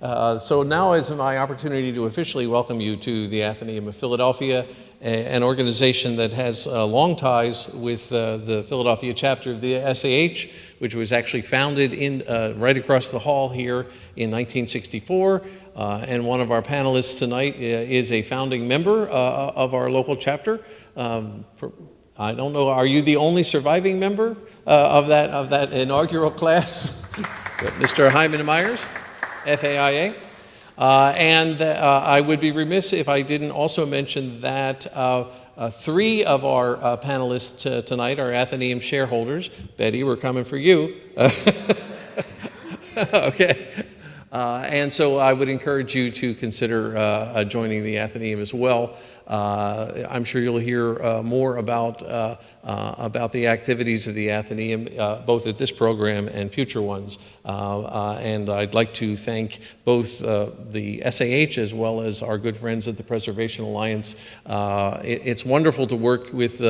So now is my opportunity to officially welcome you to the Athenaeum of Philadelphia, an organization that has long ties with the Philadelphia chapter of the SAH, which was actually founded right across the hall here in 1964. And one of our panelists tonight is a founding member of our local chapter. I don't know, are you the only surviving member of that inaugural class? So, Mr. Hyman Meyers, FAIA. I would be remiss if I didn't also mention that three of our panelists tonight are Athenaeum shareholders. Betty, we're coming for you. Okay. And so I would encourage you to consider joining the Athenaeum as well. I'm sure you'll hear more about the activities of the Athenaeum, both at this program and future ones. And I'd like to thank both the SAH as well as our good friends at the Preservation Alliance. It's wonderful to work with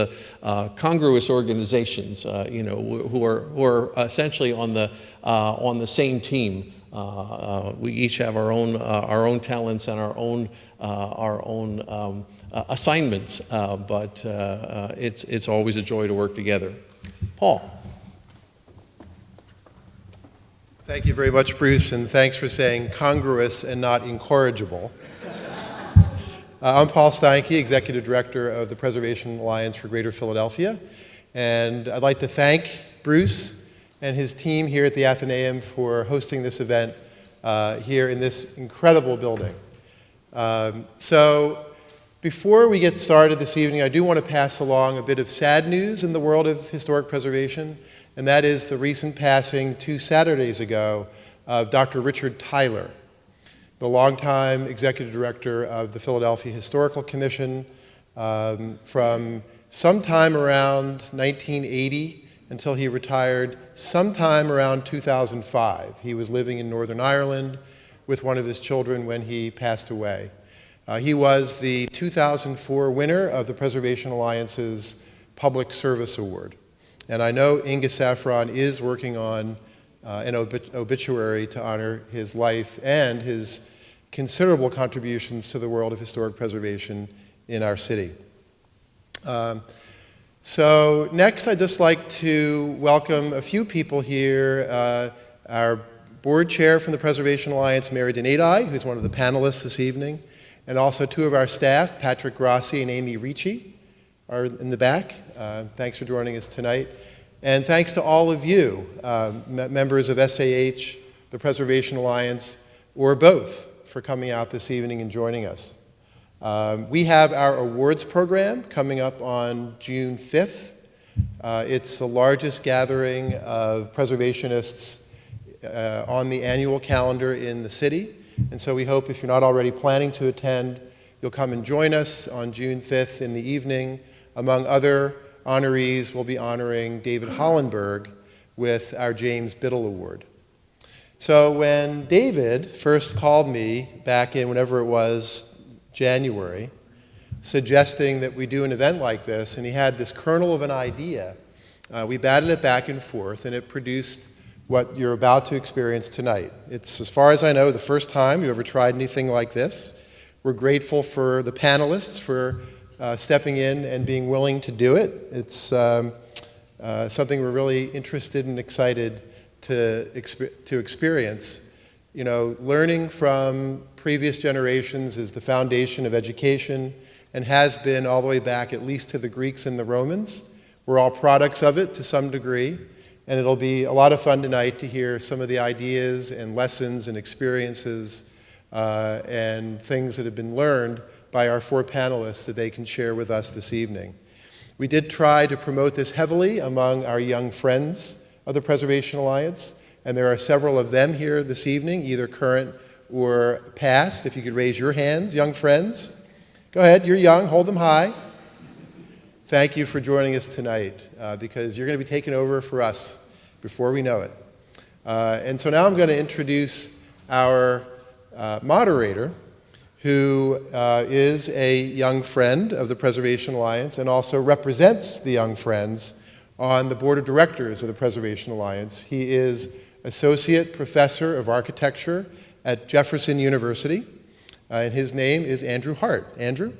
congruous organizations, who are essentially on the same team. We each have our own talents and our own assignments, but it's always a joy to work together. Paul. Thank you very much, Bruce, and thanks for saying congruous and not incorrigible. I'm Paul Steinke, Executive Director of the Preservation Alliance for Greater Philadelphia, and I'd like to thank Bruce and his team here at the Athenaeum for hosting this event here in this incredible building. So before we get started this evening, I do want to pass along a bit of sad news in the world of historic preservation, and that is the recent passing 2 Saturdays ago of Dr. Richard Tyler, the longtime Executive Director of the Philadelphia Historical Commission from sometime around 1980 until he retired sometime around 2005. He was living in Northern Ireland with one of his children when he passed away. He was the 2004 winner of the Preservation Alliance's Public Service Award. And I know Inga Saffron is working on an obituary to honor his life and his considerable contributions to the world of historic preservation in our city. So next, I'd just like to welcome a few people here. Our board chair from the Preservation Alliance, Mary DeNene, who's one of the panelists this evening, and also 2 of our staff, Patrick Grassi and Amy Ricci, are in the back. Thanks for joining us tonight. And thanks to all of you, members of SAH, the Preservation Alliance, or both, for coming out this evening and joining us. We have our awards program coming up on June 5th. It's the largest gathering of preservationists on the annual calendar in the city. And so we hope if you're not already planning to attend, you'll come and join us on June 5th in the evening. Among other honorees, we'll be honoring David Hollenberg with our James Biddle Award. So when David first called me back in whenever it was, January, suggesting that we do an event like this, and he had this kernel of an idea. We batted it back and forth, and it produced what you're about to experience tonight. It's, as far as I know, the first time you ever tried anything like this. We're grateful for the panelists for stepping in and being willing to do it. It's something we're really interested and excited to experience. You know, learning from previous generations is the foundation of education and has been all the way back at least to the Greeks and the Romans. We're all products of it to some degree, and it'll be a lot of fun tonight to hear some of the ideas and lessons and experiences and things that have been learned by our 4 panelists that they can share with us this evening. We did try to promote this heavily among our young friends of the Preservation Alliance, and there are several of them here this evening, either current or past. If you could raise your hands, young friends. Go ahead, you're young, hold them high. Thank you for joining us tonight, because you're going to be taking over for us before we know it. And so now I'm going to introduce our moderator, who is a young friend of the Preservation Alliance and also represents the young friends on the board of directors of the Preservation Alliance. He is Associate Professor of Architecture at Jefferson University. And his name is Andrew Hart. Andrew?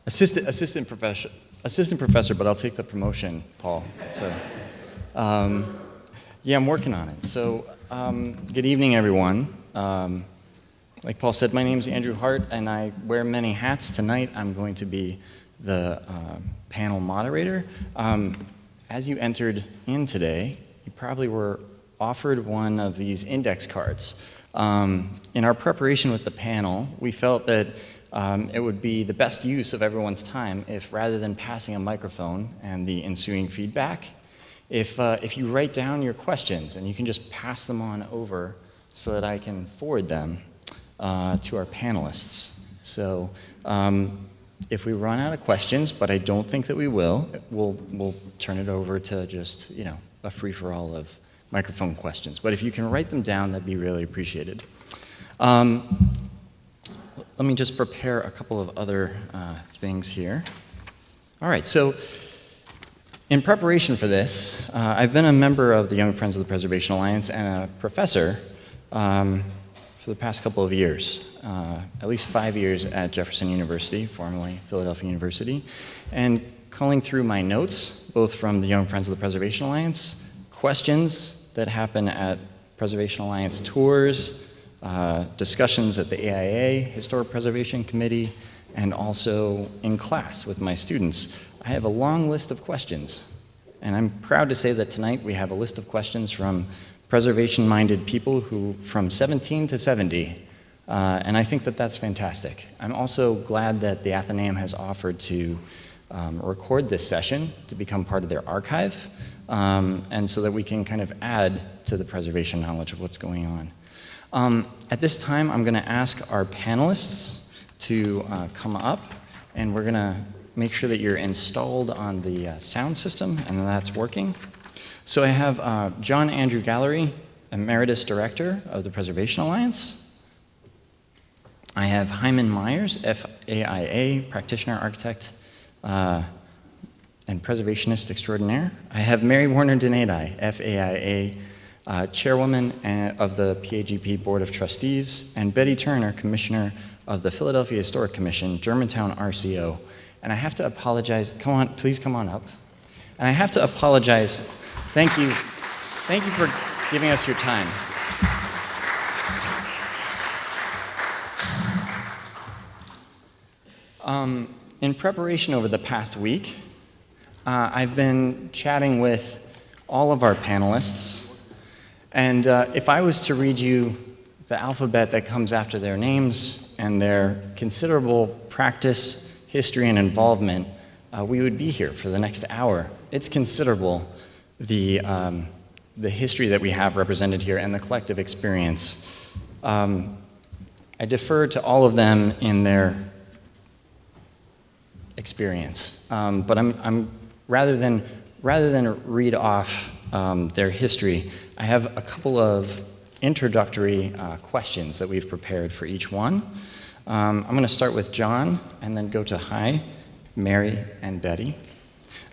Assistant professor, but I'll take the promotion, Paul. So, yeah, I'm working on it. So, good evening, everyone. Like Paul said, my name is Andrew Hart, and I wear many hats. Tonight, I'm going to be the panel moderator. As you entered in today, you probably were offered one of these index cards. In our preparation with the panel, we felt that it would be the best use of everyone's time if, rather than passing a microphone and the ensuing feedback, if you write down your questions and you can just pass them on over so that I can forward them to our panelists. So if we run out of questions, but I don't think that we will, we'll turn it over to just, a free-for-all of microphone questions. But if you can write them down, that'd be really appreciated. Let me just prepare a couple of other things here. All right, so in preparation for this, I've been a member of the Young Friends of the Preservation Alliance and a professor for the past couple of years, at least 5 years at Jefferson University, formerly Philadelphia University, and culling through my notes, both from the Young Friends of the Preservation Alliance, questions that happen at Preservation Alliance tours, discussions at the AIA, Historic Preservation Committee, and also in class with my students. I have a long list of questions, and I'm proud to say that tonight we have a list of questions from preservation-minded people from 17 to 70, and I think that that's fantastic. I'm also glad that the Athenaeum has offered to record this session to become part of their archive, and so that we can kind of add to the preservation knowledge of what's going on. At this time, I'm going to ask our panelists to come up, and we're going to make sure that you're installed on the sound system and that's working. So I have John Andrew Gallery, Emeritus Director of the Preservation Alliance. I have Hyman Meyers, FAIA, Practitioner Architect and Preservationist Extraordinaire. I have Mary Warner DeNene, FAIA, Chairwoman of the PAGP Board of Trustees, and Betty Turner, Commissioner of the Philadelphia Historic Commission, Germantown RCO. And I have to apologize, please come on up. And I have to apologize, thank you for giving us your time. In preparation over the past week, I've been chatting with all of our panelists. And if I was to read you the alphabet that comes after their names and their considerable practice, history, and involvement, we would be here for the next hour. It's considerable, the history that we have represented here and the collective experience. I defer to all of them in their experience, but I'm rather than read off their history, I have a couple of introductory questions that we've prepared for each one. I'm going to start with John and then go to Hy, Mary, and Betty.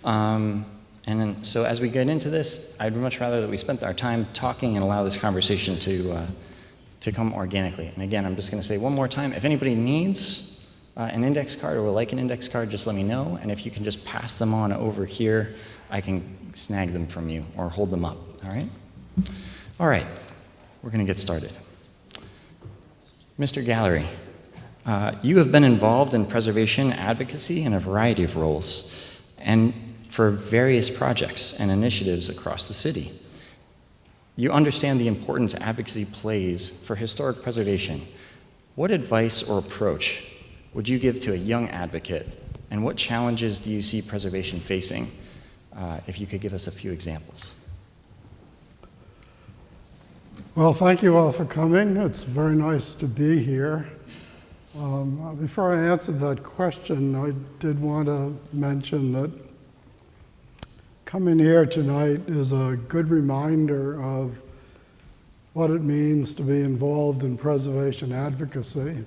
And then, so as we get into this, I'd much rather that we spent our time talking and allow this conversation to come organically. And again, I'm just going to say one more time, if anybody needs an index card or would like an index card, just let me know. And if you can just pass them on over here, I can snag them from you or hold them up, all right? All right, we're going to get started. Mr. Gallery, you have been involved in preservation advocacy in a variety of roles and for various projects and initiatives across the city. You understand the importance advocacy plays for historic preservation. What advice or approach would you give to a young advocate, and what challenges do you see preservation facing? If you could give us a few examples. Well, thank you all for coming. It's very nice to be here. Before I answer that question, I did want to mention that coming here tonight is a good reminder of what it means to be involved in preservation advocacy.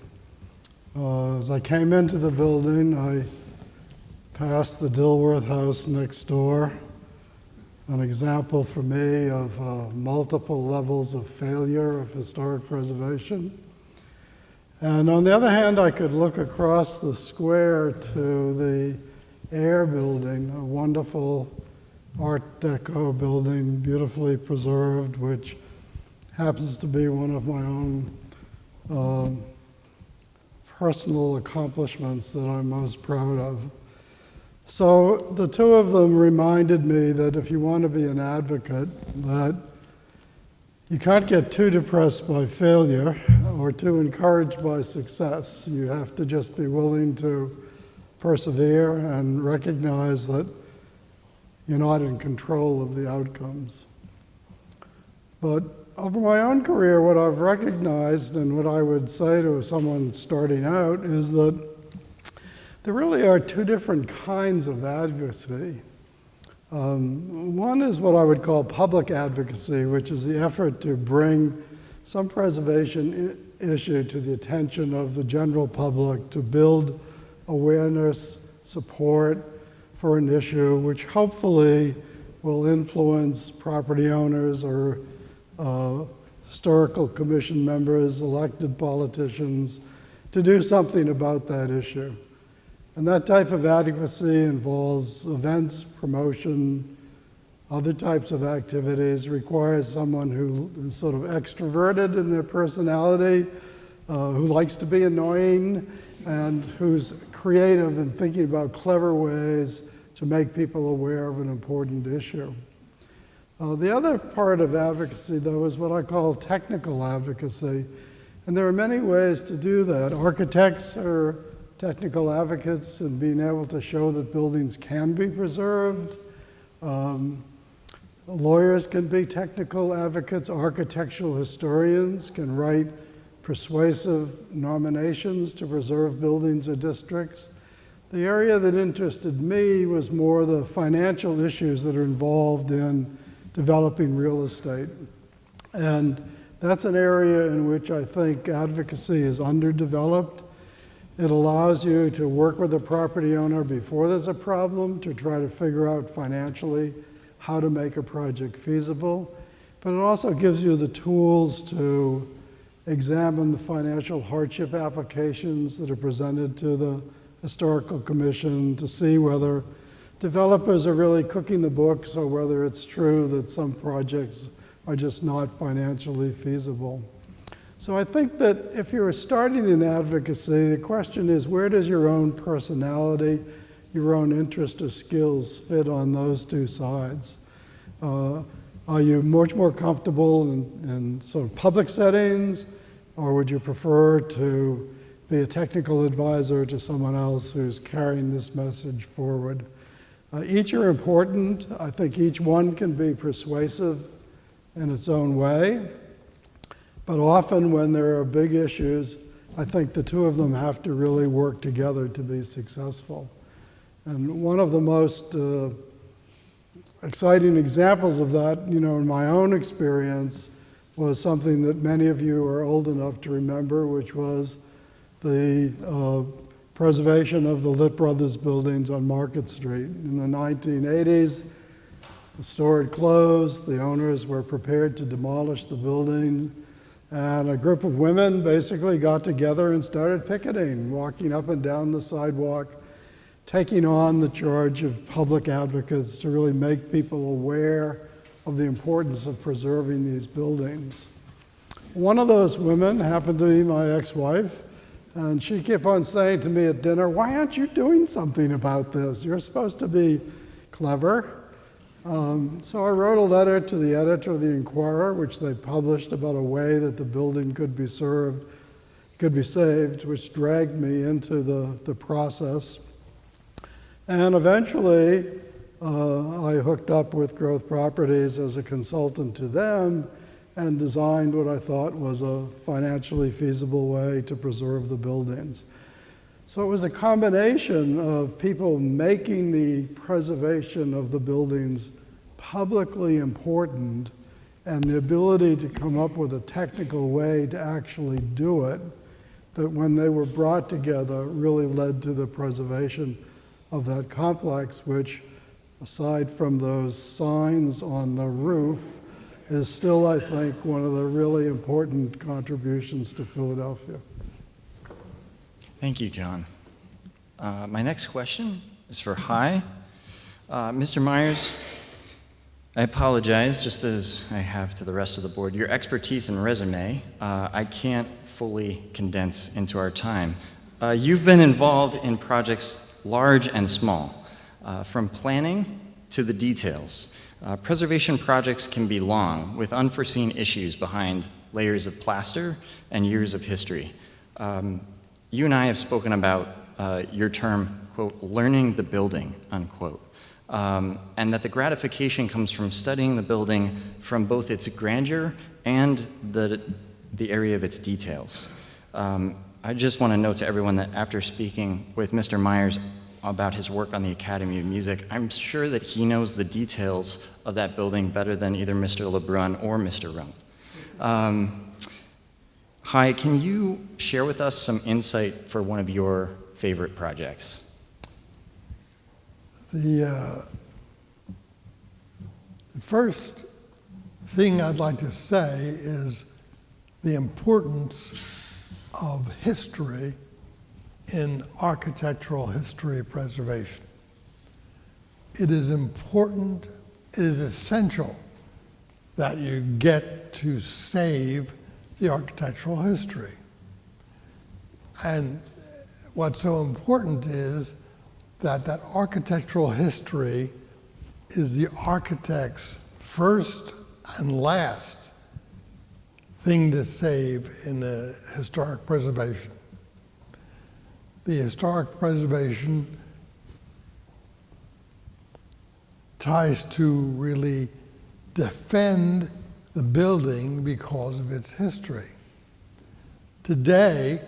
As I came into the building, I past the Dilworth house next door, an example for me of multiple levels of failure of historic preservation. And on the other hand, I could look across the square to the Air building, a wonderful Art Deco building, beautifully preserved, which happens to be one of my own personal accomplishments that I'm most proud of. So the two of them reminded me that if you want to be an advocate, that you can't get too depressed by failure or too encouraged by success. You have to just be willing to persevere and recognize that you're not in control of the outcomes. But over my own career, what I've recognized and what I would say to someone starting out is that there really are two different kinds of advocacy. One is what I would call public advocacy, which is the effort to bring some preservation issue to the attention of the general public, to build awareness, support for an issue, which hopefully will influence property owners or historical commission members, elected politicians, to do something about that issue. And that type of advocacy involves events, promotion, other types of activities, requires someone who is sort of extroverted in their personality, who likes to be annoying, and who's creative in thinking about clever ways to make people aware of an important issue. The other part of advocacy, though, is what I call technical advocacy. And there are many ways to do that. Architects are technical advocates in being able to show that buildings can be preserved. Lawyers can be technical advocates. Architectural historians can write persuasive nominations to preserve buildings or districts. The area that interested me was more the financial issues that are involved in developing real estate. And that's an area in which I think advocacy is underdeveloped. It allows you to work with a property owner before there's a problem to try to figure out financially how to make a project feasible. But it also gives you the tools to examine the financial hardship applications that are presented to the Historical Commission to see whether developers are really cooking the books or whether it's true that some projects are just not financially feasible. So I think that if you're starting in advocacy, the question is, where does your own personality, your own interest or skills fit on those two sides? Are you much more comfortable in sort of public settings, or would you prefer to be a technical advisor to someone else who's carrying this message forward? Each are important. I think each one can be persuasive in its own way. But often when there are big issues, I think the two of them have to really work together to be successful. And one of the most exciting examples of that, in my own experience, was something that many of you are old enough to remember, which was the preservation of the Litt Brothers buildings on Market Street. In the 1980s, the store had closed, the owners were prepared to demolish the building, and a group of women basically got together and started picketing, walking up and down the sidewalk, taking on the charge of public advocates to really make people aware of the importance of preserving these buildings. One of those women happened to be my ex-wife, and she kept on saying to me at dinner, "Why aren't you doing something about this? You're supposed to be clever." So I wrote a letter to the editor of the Inquirer, which they published, about a way that the building could be saved, which dragged me into the process. And eventually, I hooked up with Growth Properties as a consultant to them and designed what I thought was a financially feasible way to preserve the buildings. So it was a combination of people making the preservation of the buildings publicly important and the ability to come up with a technical way to actually do it, that when they were brought together really led to the preservation of that complex, which, aside from those signs on the roof, is still, I think, one of the really important contributions to Philadelphia. Thank you, John. My next question is for Hy. Mr. Meyers, I apologize, just as I have to the rest of the board. Your expertise and resume, I can't fully condense into our time. You've been involved in projects large and small, from planning to the details. Preservation projects can be long, with unforeseen issues behind layers of plaster and years of history. You and I have spoken about your term, quote, learning the building, unquote, and that the gratification comes from studying the building from both its grandeur and the area of its details. I just want to note to everyone that after speaking with Mr. Meyers about his work on the Academy of Music, I'm sure that he knows the details of that building better than either Mr. LeBrun or Mr. Rung. Hy, can you share with us some insight for one of your favorite projects? The first thing I'd like to say is the importance of history in architectural history preservation. It is important, it is essential that you get to save the architectural history. And what's so important is that that architectural history is the architect's first and last thing to save in the historic preservation. The historic preservation tries to really defend the building because of its history. Today,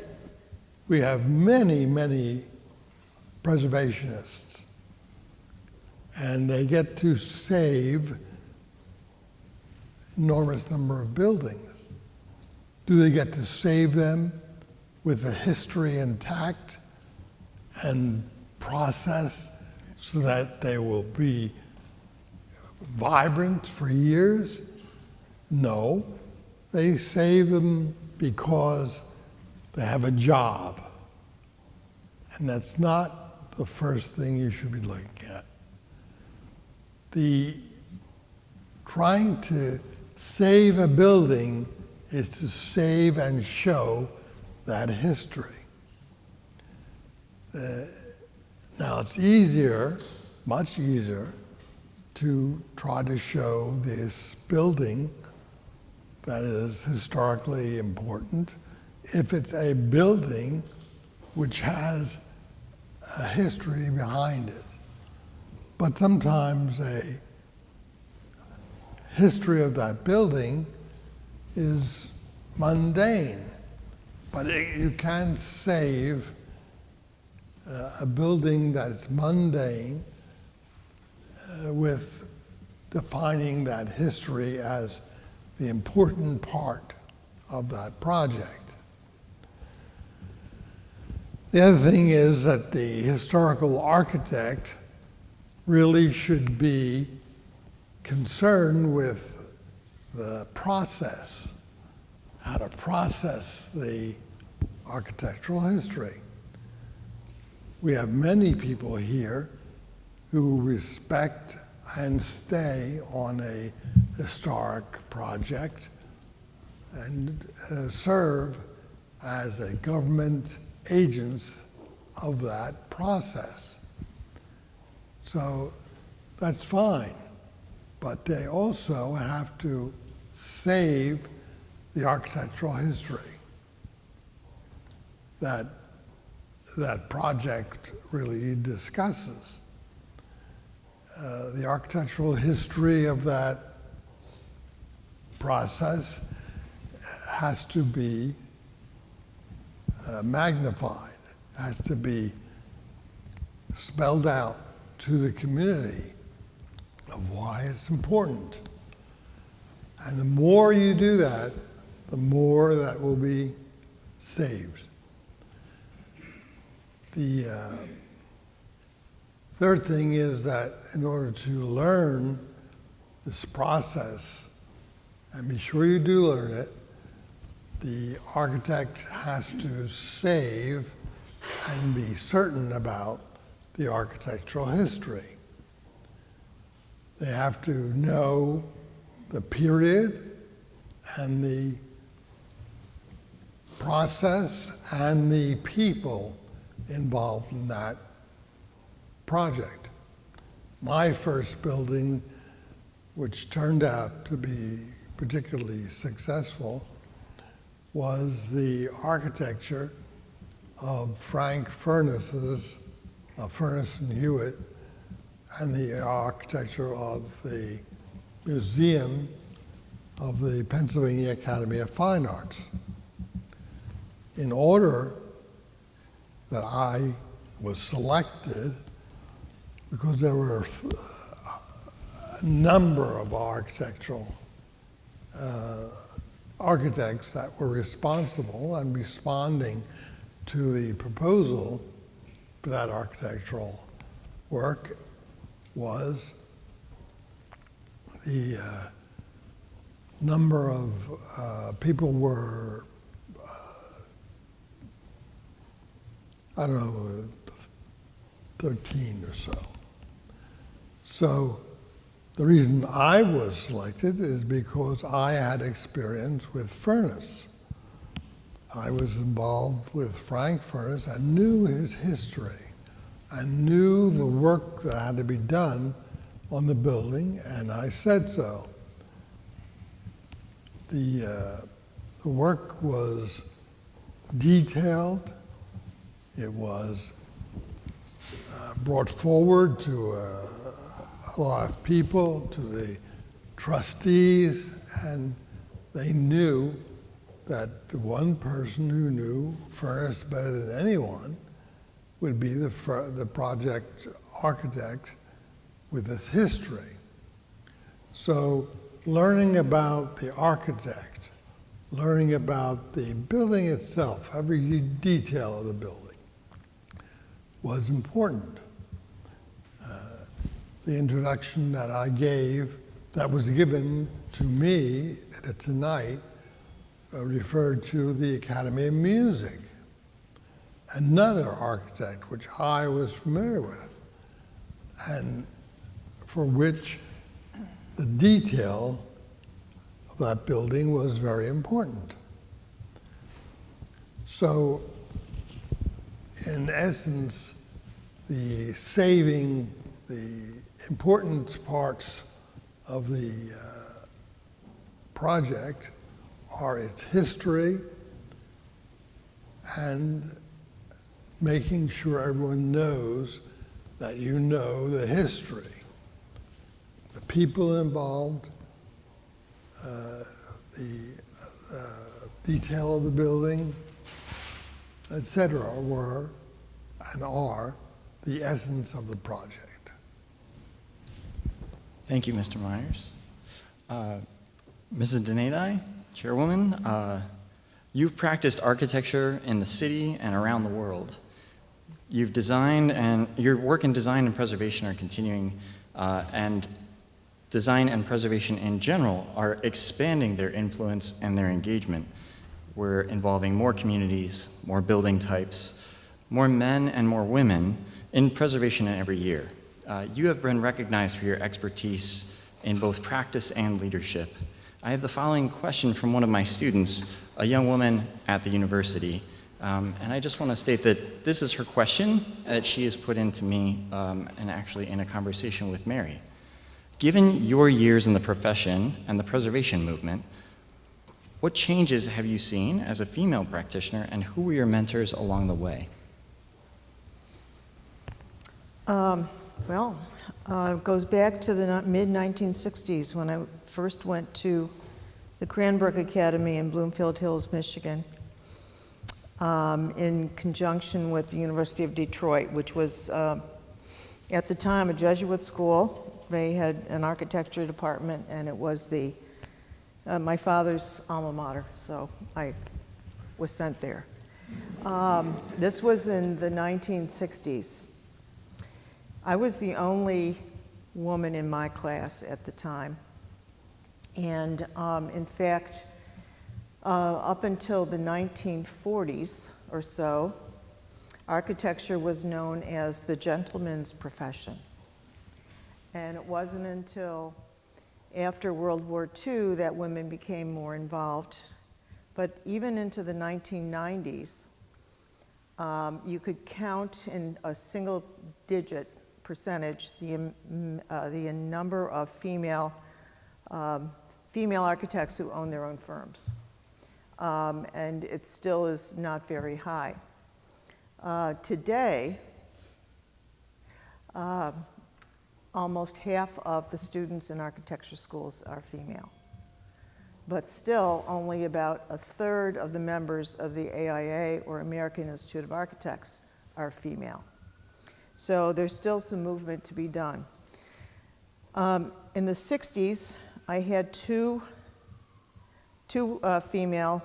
we have many, many preservationists, and they get to save enormous number of buildings. Do they get to save them with the history intact and process so that they will be vibrant for years? No, they save them because they have a job. And that's not the first thing you should be looking at. The trying to save a building is to save and show that history. Now it's easier, much easier, to try to show this building that is historically important if it's a building which has a history behind it. But sometimes a history of that building is mundane, but you can't save a building that's mundane with defining that history as the important part of that project. The other thing is that the historical architect really should be concerned with the process, how to process the architectural history. We have many people here who respect and stay on a historic project and serve as a government agents of that process. So that's fine, but they also have to save the architectural history that that project really discusses. The architectural history of that process has to be magnified, has to be spelled out to the community of why it's important. And the more you do that, the more that will be saved. Third thing is that in order to learn this process, and be sure you do learn it, the architect has to save and be certain about the architectural history. They have to know the period and the process and the people involved in that project. My first building, which turned out to be particularly successful, was the architecture of Frank Furness's, Furness and Hewitt, and the architecture of the Museum of the Pennsylvania Academy of Fine Arts. In order that I was selected, because there were a number of architectural architects that were responsible and responding to the proposal for that architectural work, was the number of people were, I don't know, 13 or so. So the reason I was selected is because I had experience with Furness. I was involved with Frank Furness and knew his history and knew the work that had to be done on the building, and I said so. The work was detailed. It was brought forward to a lot of people, to the trustees, and they knew that the one person who knew Furness better than anyone would be the project architect with this history. So learning about the architect, learning about the building itself, every detail of the building, was important. The introduction that I gave, that was given to me tonight, referred to the Academy of Music, another architect which I was familiar with, and for which the detail of that building was very important. So, in essence, the saving the important parts of the project are its history and making sure everyone knows that you know the history, the people involved, the detail of the building, etc., were and are the essence of the project. Thank you, Mr. Meyers. Mrs. DeNene, Chairwoman, you've practiced architecture in the city and around the world. You've designed, and your work in design and preservation are continuing, and design and preservation in general are expanding their influence and their engagement. We're involving more communities, more building types, more men and more women in preservation every year. You have been recognized for your expertise in both practice and leadership. I have the following question from one of my students, a young woman at the university, and I just want to state that this is her question that she has put into me and actually in a conversation with Mary. Given your years in the profession and the preservation movement, what changes have you seen as a female practitioner, and who were your mentors along the way? It goes back to the mid-1960s when I first went to the Cranbrook Academy in Bloomfield Hills, Michigan, in conjunction with the University of Detroit, which was, at the time, a Jesuit school. They had an architecture department, and it was my father's alma mater, so I was sent there. This was in the 1960s. I was the only woman in my class at the time. And in fact, up until the 1940s or so, architecture was known as the gentleman's profession. And it wasn't until after World War II that women became more involved. But even into the 1990s, you could count in a single-digit percentage the number of female architects who own their own firms. And it still is not very high. Today, almost half of the students in architecture schools are female. But still, only about a third of the members of the AIA, or American Institute of Architects, are female. So there's still some movement to be done. In the 60s, I had two female,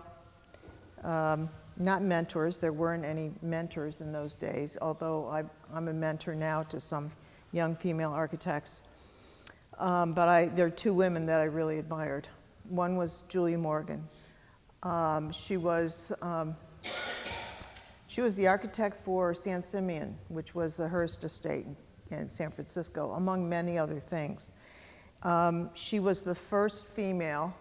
not mentors. There weren't any mentors in those days, although I'm a mentor now to some young female architects. But there are two women that I really admired. One was Julia Morgan. She was the architect for San Simeon, which was the Hearst estate in San Francisco, among many other things. She was the first female,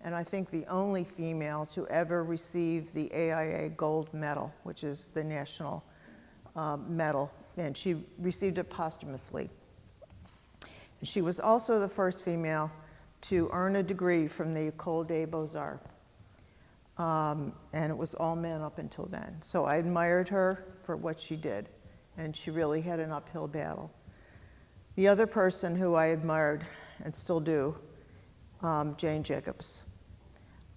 and I think the only female, to ever receive the AIA Gold Medal, which is the national medal, and she received it posthumously. And she was also the first female to earn a degree from the École des Beaux-Arts. And it was all men up until then. So I admired her for what she did, and she really had an uphill battle. The other person who I admired, and still do, Jane Jacobs.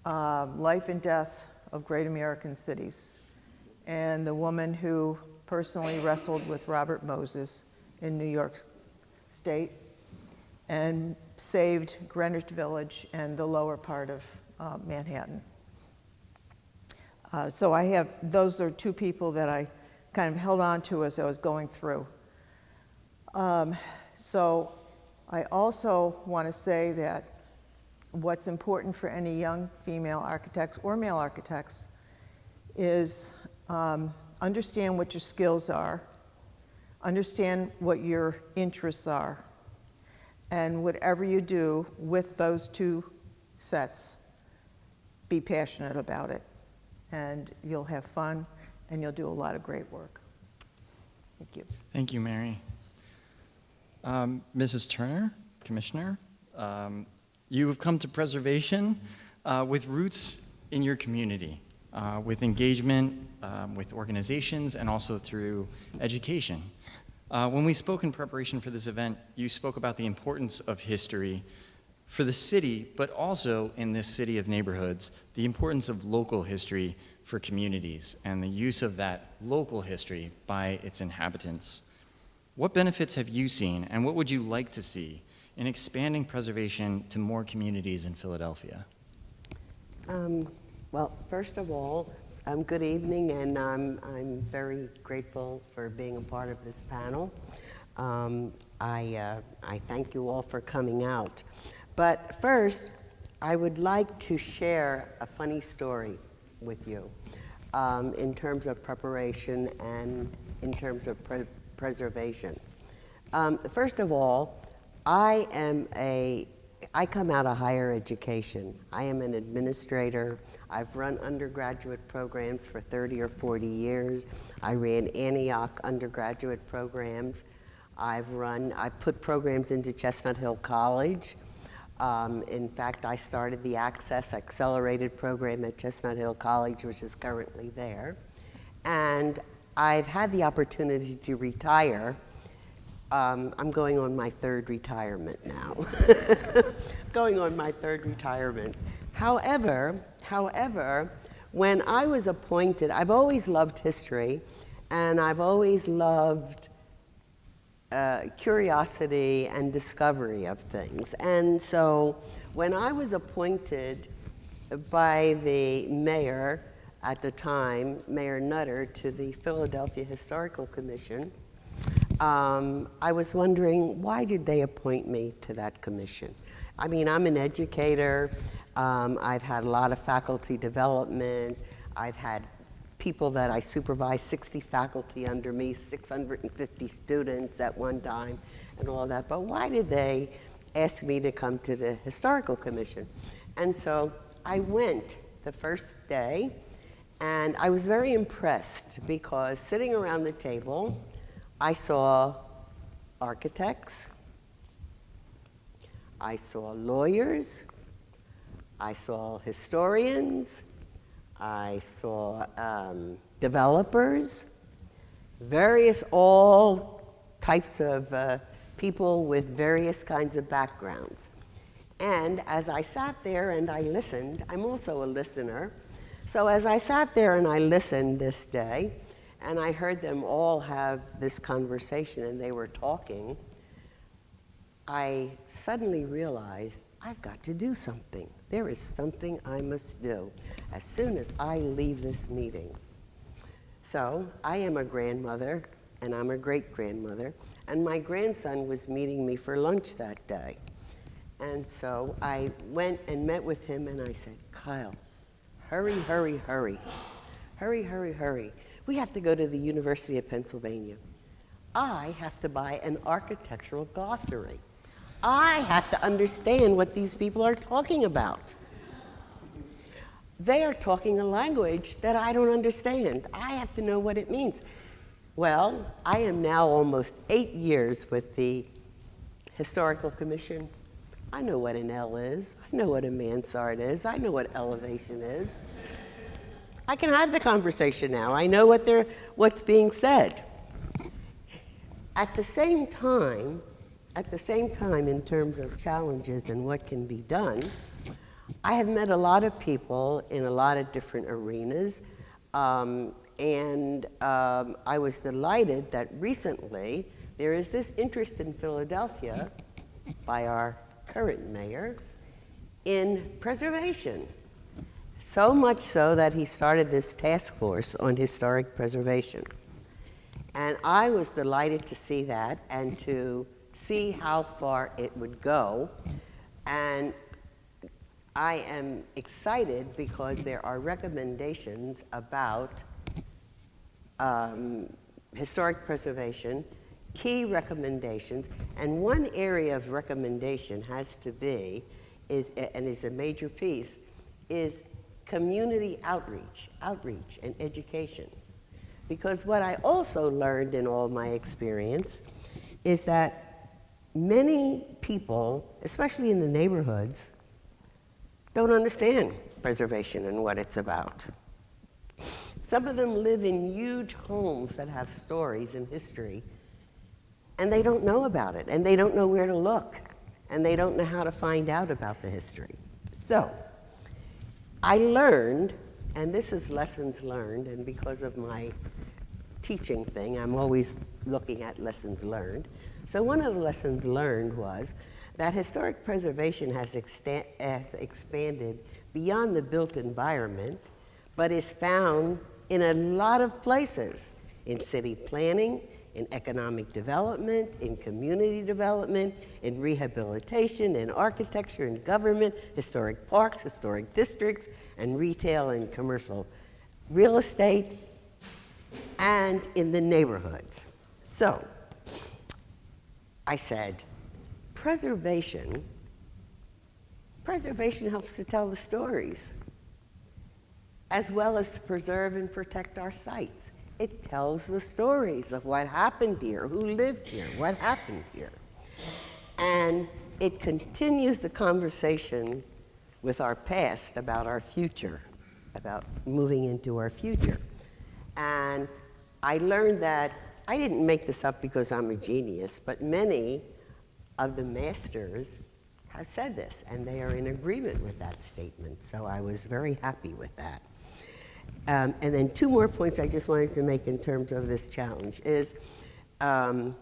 Life and Death of Great American Cities. And the woman who personally wrestled with Robert Moses in New York State and saved Greenwich Village and the lower part of Manhattan. So those are two people that I kind of held on to as I was going through. So I also want to say that what's important for any young female architects or male architects is understand what your skills are, understand what your interests are, and whatever you do with those two sets, be passionate about it. And you'll have fun, and you'll do a lot of great work. Thank you. Thank you, Mary. Mrs. Turner, Commissioner, you have come to preservation with roots in your community, with engagement with organizations, and also through education. When we spoke in preparation for this event, you spoke about the importance of history for the city, but also in this city of neighborhoods, the importance of local history for communities and the use of that local history by its inhabitants. What benefits have you seen, and what would you like to see in expanding preservation to more communities in Philadelphia? Well, first of all, good evening, and I'm very grateful for being a part of this panel. I thank you all for coming out. But first, I would like to share a funny story with you in terms of preparation and in terms of preservation. First of all, I come out of higher education. I am an administrator. I've run undergraduate programs for 30 or 40 years. I ran Antioch undergraduate programs. I put programs into Chestnut Hill College. In fact, I started the Access Accelerated program at Chestnut Hill College, which is currently there. And I've had the opportunity to retire. I'm going on my third retirement now. Going on my third retirement. However, when I was appointed, I've always loved history, and I've always loved curiosity and discovery of things. And so when I was appointed by the mayor at the time, Mayor Nutter, to the Philadelphia Historical Commission, I was wondering, why did they appoint me to that commission? I mean, I'm an educator. I've had a lot of faculty development. I've had people that I supervise, 60 faculty under me, 650 students at one time, and all that. But why did they ask me to come to the Historical Commission? And so I went the first day, and I was very impressed because sitting around the table, I saw architects, I saw lawyers, I saw historians, I saw developers, all types of people with various kinds of backgrounds. And as I sat there and I listened, I'm also a listener, so as I sat there and I listened this day, and I heard them all have this conversation and they were talking, I suddenly realized I've got to do something. There is something I must do as soon as I leave this meeting. So I am a grandmother, and I'm a great-grandmother, and my grandson was meeting me for lunch that day. And so I went and met with him, and I said, Kyle, hurry, hurry, hurry. Hurry, hurry, hurry. We have to go to the University of Pennsylvania. I have to buy an architectural glossary. I have to understand what these people are talking about. They are talking a language that I don't understand. I have to know what it means. Well, I am now almost 8 years with the Historical Commission. I know what an L is. I know what a mansard is. I know what elevation is. I can have the conversation now. I know what's being said. At the same time, in terms of challenges and what can be done, I have met a lot of people in a lot of different arenas, and I was delighted that recently there is this interest in Philadelphia by our current mayor in preservation. So much so that he started this task force on historic preservation. And I was delighted to see that and to see how far it would go. And I am excited because there are recommendations about historic preservation, key recommendations, and one area of recommendation has to be, and is a major piece, is community outreach and education. Because what I also learned in all my experience is that many people, especially in the neighborhoods, don't understand preservation and what it's about. Some of them live in huge homes that have stories and history, and they don't know about it, and they don't know where to look, and they don't know how to find out about the history. So, I learned, and this is lessons learned, and because of my teaching thing, I'm always looking at lessons learned. So one of the lessons learned was that historic preservation has expanded beyond the built environment, but is found in a lot of places, in city planning, in economic development, in community development, in rehabilitation, in architecture, in government, historic parks, historic districts, and retail and commercial real estate, and in the neighborhoods. So, I said, preservation helps to tell the stories, as well as to preserve and protect our sites. It tells the stories of what happened here, who lived here, what happened here. And it continues the conversation with our past about our future, about moving into our future. And I learned that, I didn't make this up because I'm a genius, but many of the masters have said this, and they are in agreement with that statement. So I was very happy with that. And then two more points I just wanted to make in terms of this challenge is, as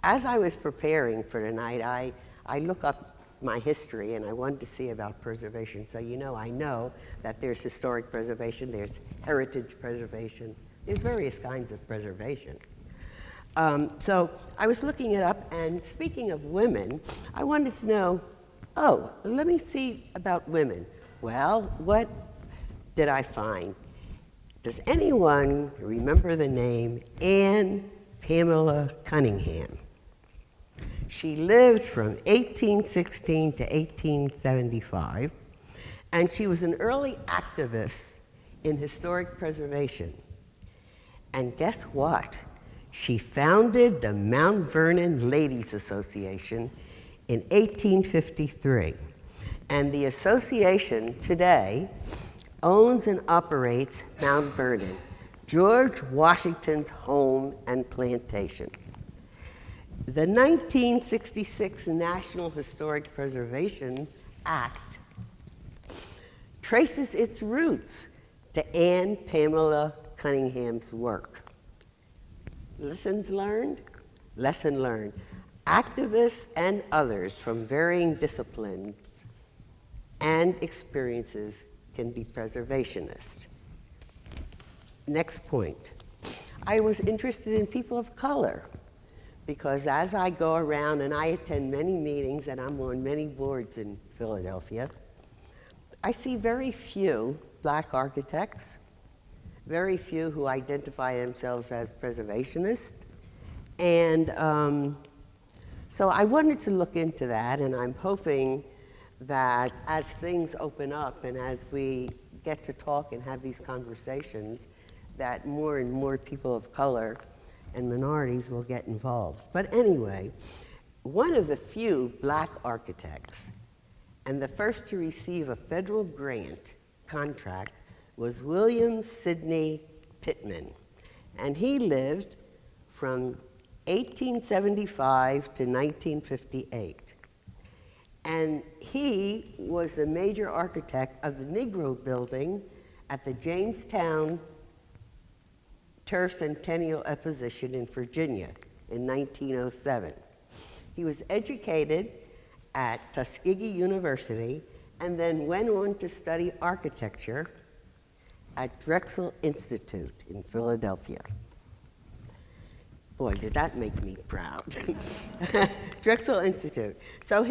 I was preparing for tonight, I look up my history and I wanted to see about preservation. So I know that there's historic preservation, there's heritage preservation, there's various kinds of preservation. So I was looking it up, and speaking of women, I wanted to know, oh, let me see about women. Well, what did I find? Does anyone remember the name Anne Pamela Cunningham? She lived from 1816 to 1875, and she was an early activist in historic preservation. And guess what? She founded the Mount Vernon Ladies Association in 1853. And the association today owns and operates Mount Vernon, George Washington's home and plantation. The 1966 National Historic Preservation Act traces its roots to Anne Pamela Cunningham's work. Lessons learned? Lesson learned. Activists and others from varying disciplines and experiences can be preservationists. Next point. I was interested in people of color because as I go around and I attend many meetings and I'm on many boards in Philadelphia, I see very few black architects, very few who identify themselves as preservationists. And so I wanted to look into that, and I'm hoping that as things open up and as we get to talk and have these conversations, that more and more people of color and minorities will get involved. But anyway, one of the few black architects and the first to receive a federal grant contract was William Sidney Pittman, and he lived from 1875 to 1958. And he was the major architect of the Negro Building at the Jamestown Tercentennial Exposition in Virginia in 1907. He was educated at Tuskegee University and then went on to study architecture at Drexel Institute in Philadelphia. Boy, did that make me proud. Drexel Institute. So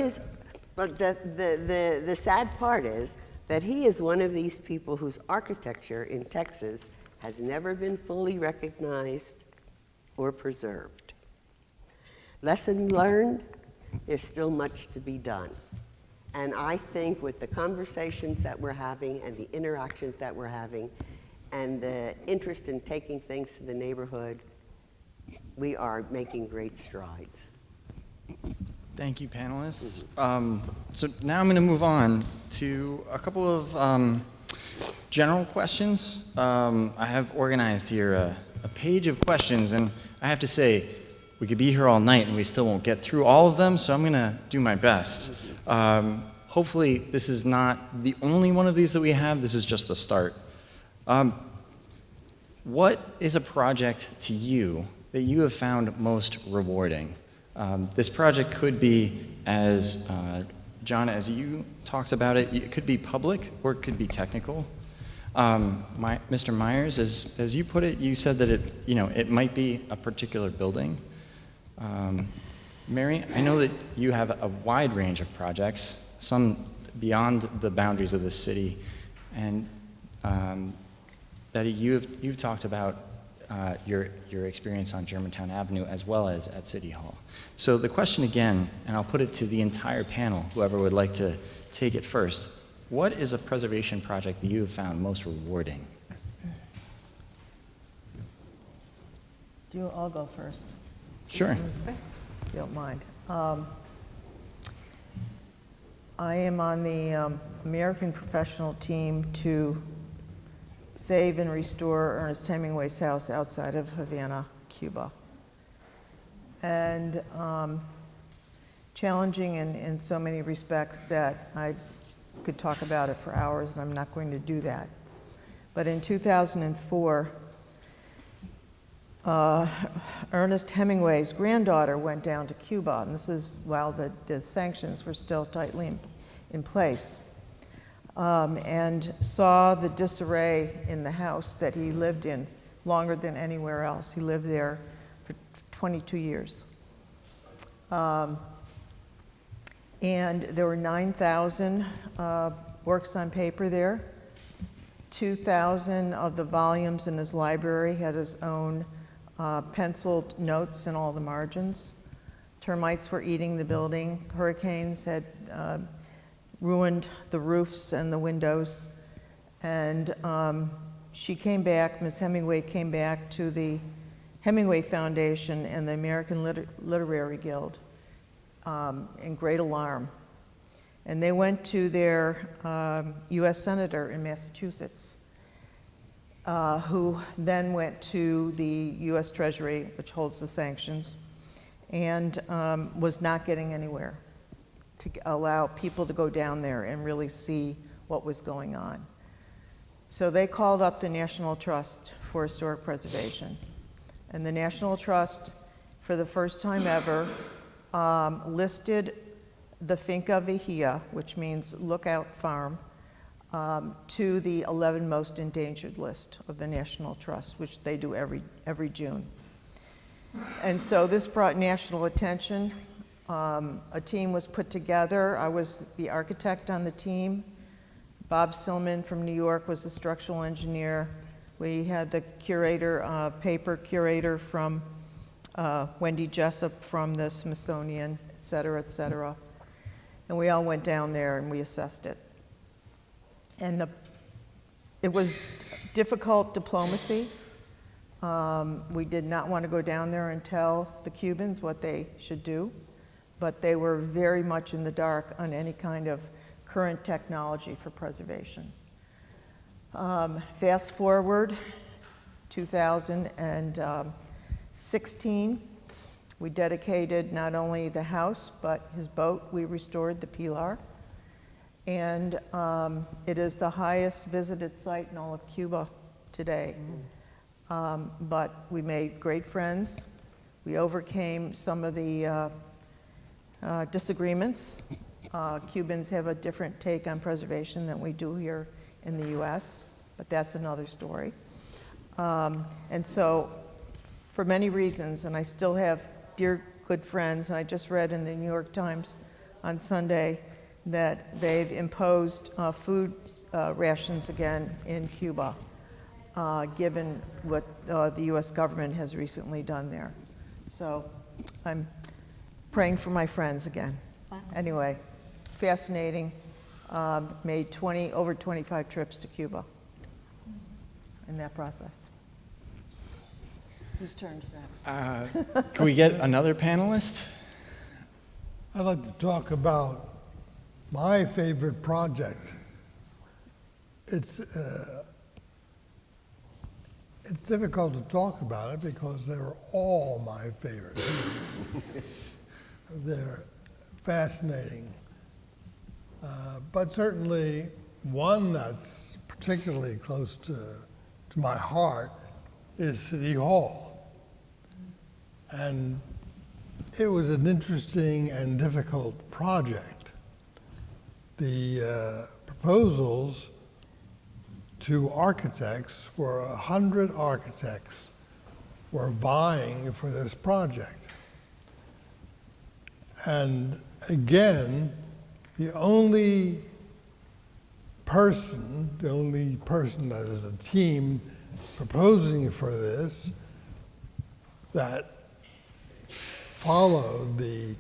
but the sad part is that he is one of these people whose architecture in Texas has never been fully recognized or preserved. Lesson learned, there's still much to be done. And I think with the conversations that we're having and the interactions that we're having and the interest in taking things to the neighborhood, we are making great strides. Thank you, panelists. So now I'm going to move on to a couple of general questions. I have organized here a page of questions, and I have to say, we could be here all night and we still won't get through all of them, so I'm going to do my best. Hopefully, this is not the only one of these that we have. This is just the start. What is a project to you that you have found most rewarding? This project could be, as John, as you talked about it, it could be public or it could be technical. Mr. Meyers, as you put it, you said that it might be a particular building. Mary, I know that you have a wide range of projects, some beyond the boundaries of the city, and Betty, you've talked about your experience on Germantown Avenue as well as at City Hall. So the question again, and I'll put it to the entire panel, whoever would like to take it first, what is a preservation project that you have found most rewarding? I'll go first. Sure. If you don't mind. I am on the American professional team to save and restore Ernest Hemingway's house outside of Havana, Cuba. And challenging in so many respects that I could talk about it for hours, and I'm not going to do that. But in 2004, Ernest Hemingway's granddaughter went down to Cuba, and this is while the sanctions were still tightly in place, and saw the disarray in the house that he lived in longer than anywhere else. He lived there for 22 years. And there were 9,000 works on paper there. 2,000 of the volumes in his library had his own penciled notes in all the margins. Termites were eating the building. Hurricanes had ruined the roofs and the windows. And she came back, Ms. Hemingway came back to the Hemingway Foundation and the American Literary Guild in great alarm. And they went to their US Senator in Massachusetts, who then went to the US Treasury, which holds the sanctions, and was not getting anywhere to allow people to go down there and really see what was going on. So they called up the National Trust for Historic Preservation. And the National Trust, for the first time ever, listed the Finca Vigía, which means lookout farm, to the 11 most endangered list of the National Trust, which they do every June. And so this brought national attention. A team was put together. I was the architect on the team. Bob Silman from New York was the structural engineer. We had the curator, paper curator from Wendy Jessup from the Smithsonian, et cetera, et cetera. And we all went down there and we assessed it. And it was difficult diplomacy. We did not want to go down there and tell the Cubans what they should do, but they were very much in the dark on any kind of current technology for preservation. Fast forward, 2016, we dedicated not only the house, but his boat. We restored the Pilar. And it is the highest visited site in all of Cuba today. But we made great friends. We overcame some of the disagreements. Cubans have a different take on preservation than we do here in the US, but that's another story. And so, for many reasons, and I still have dear good friends, and I just read in the New York Times on Sunday that they've imposed food rations again in Cuba, given what the US government has recently done there. So I'm praying for my friends again. Anyway, fascinating. Made over 25 trips to Cuba in that process. Whose turn's next? Can we get another panelist? I'd like to talk about my favorite project. It's difficult to talk about it because they were all my favorites. They're fascinating. But certainly one that's particularly close to my heart is City Hall. And it was an interesting and difficult project. The proposals to architects, for 100 architects, were vying for this project. And again, the only person that is a team proposing for this that followed the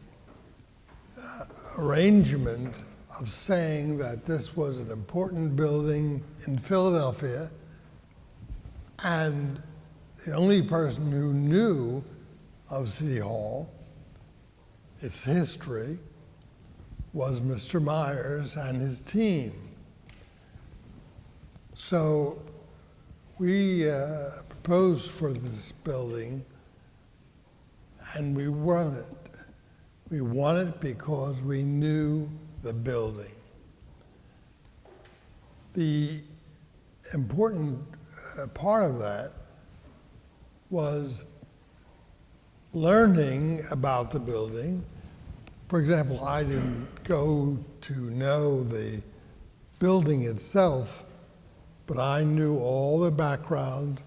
arrangement of saying that this was an important building in Philadelphia, and the only person who knew of City Hall, its history, was Mr. Meyers and his team. So we proposed for this building, and we won it. We won it because we knew the building. The important part of that was learning about the building. For example, I didn't go to know the building itself, but I knew all the background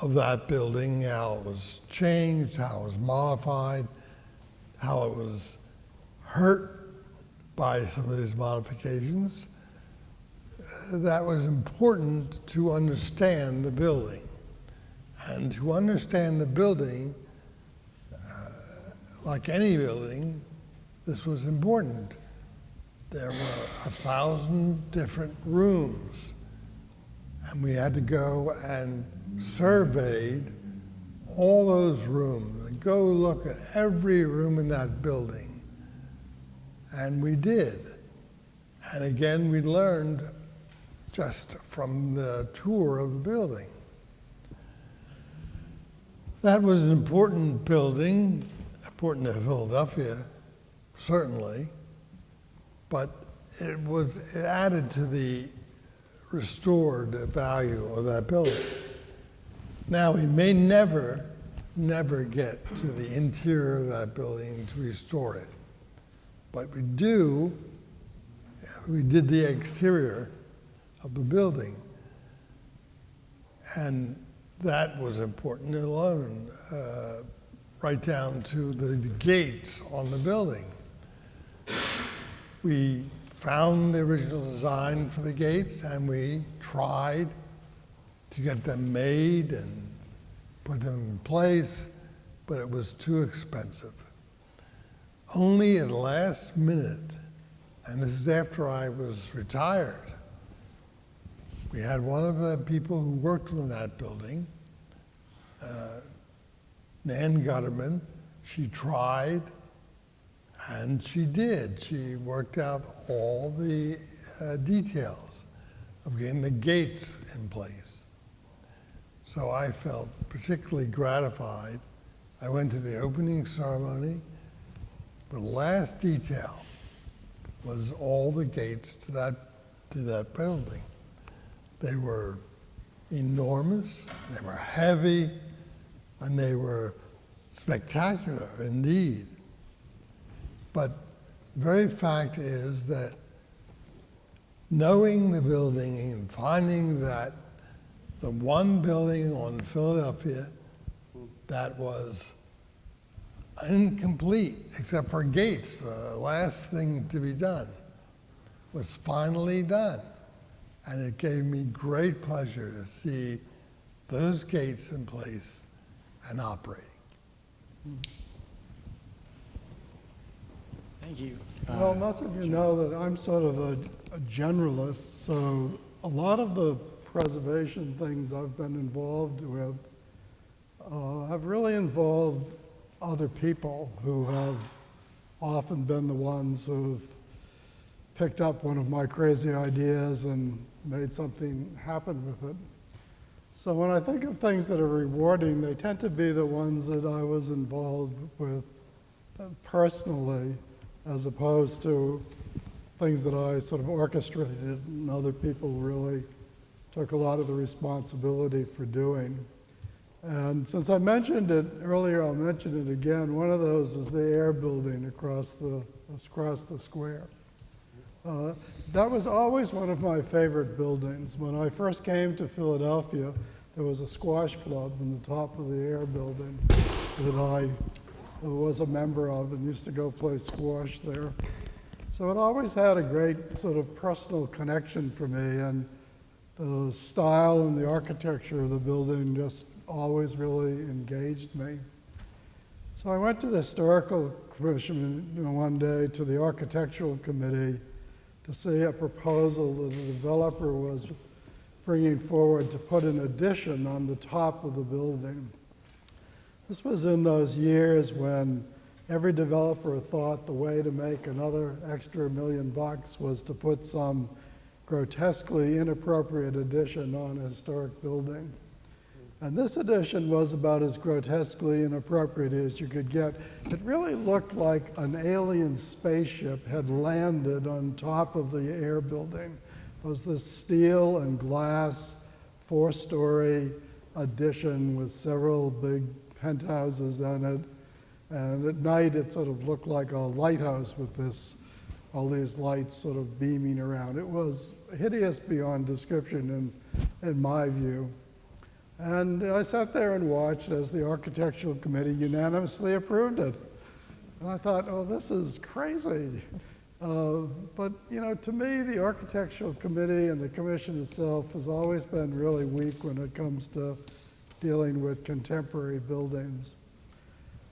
of that building, how it was changed, how it was modified, how it was hurt by some of these modifications. That was important to understand the building. And to understand the building, like any building, this was important. There were 1,000 different rooms, and we had to go and surveyed all those rooms and go look at every room in that building. And we did. And again, we learned just from the tour of the building. That was an important building, important to Philadelphia, certainly, but it added to the restored value of that building. Now, we may never get to the interior of that building to restore it, but we did the exterior of the building, and that was important to learn, right down to the gates on the building. We found the original design for the gates, and we tried to get them made and put them in place, but it was too expensive. Only at the last minute, and this is after I was retired, we had one of the people who worked in that building, Nan Gutterman. She tried, and she did. She worked out all the details of getting the gates in place. So I felt particularly gratified. I went to the opening ceremony. The last detail was all the gates to that building. They were enormous, they were heavy, and they were spectacular indeed. But the very fact is that knowing the building and finding that the one building on Philadelphia that was incomplete, except for gates, the last thing to be done, was finally done. And it gave me great pleasure to see those gates in place and operating. Thank you. Well, most of you know that I'm sort of a generalist, so a lot of the preservation things I've been involved with have really involved other people who have often been the ones who've picked up one of my crazy ideas and made something happen with it. So when I think of things that are rewarding, they tend to be the ones that I was involved with personally, as opposed to things that I sort of orchestrated and other people really took a lot of the responsibility for doing. And since I mentioned it earlier, I'll mention it again. One of those is the air building across the square. That was always one of my favorite buildings. When I first came to Philadelphia, there was a squash club in the top of the air building that I was a member of and used to go play squash there. So it always had a great sort of personal connection for me, and the style and the architecture of the building just always really engaged me. So I went to the Historical Commission one day, to the Architectural Committee, to see a proposal that the developer was bringing forward to put an addition on the top of the building. This was in those years when every developer thought the way to make another extra $1 million was to put some grotesquely inappropriate addition on a historic building. And this addition was about as grotesquely inappropriate as you could get. It really looked like an alien spaceship had landed on top of the air building. It was this steel and glass 4-story addition with several big penthouses in it. And at night it sort of looked like a lighthouse with all these lights sort of beaming around. It was hideous beyond description in my view. And I sat there and watched as the architectural committee unanimously approved it. And I thought, oh, this is crazy. But, to me, the architectural committee and the commission itself has always been really weak when it comes to dealing with contemporary buildings.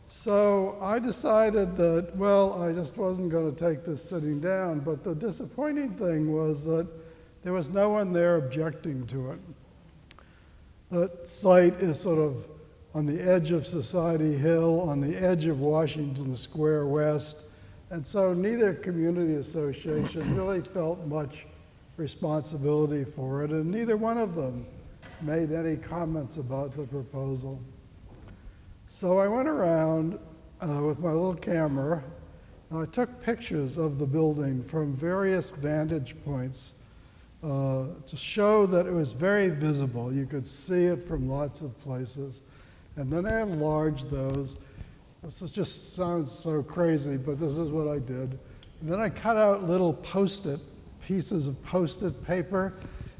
So I decided that, well, I just wasn't going to take this sitting down, but the disappointing thing was that there was no one there objecting to it. The site is sort of on the edge of Society Hill, on the edge of Washington Square West, and so neither community association really felt much responsibility for it, and neither one of them made any comments about the proposal. So I went around with my little camera, and I took pictures of the building from various vantage points to show that it was very visible. You could see it from lots of places. And then I enlarged those. This just sounds so crazy, but this is what I did. And then I cut out little pieces of Post-it paper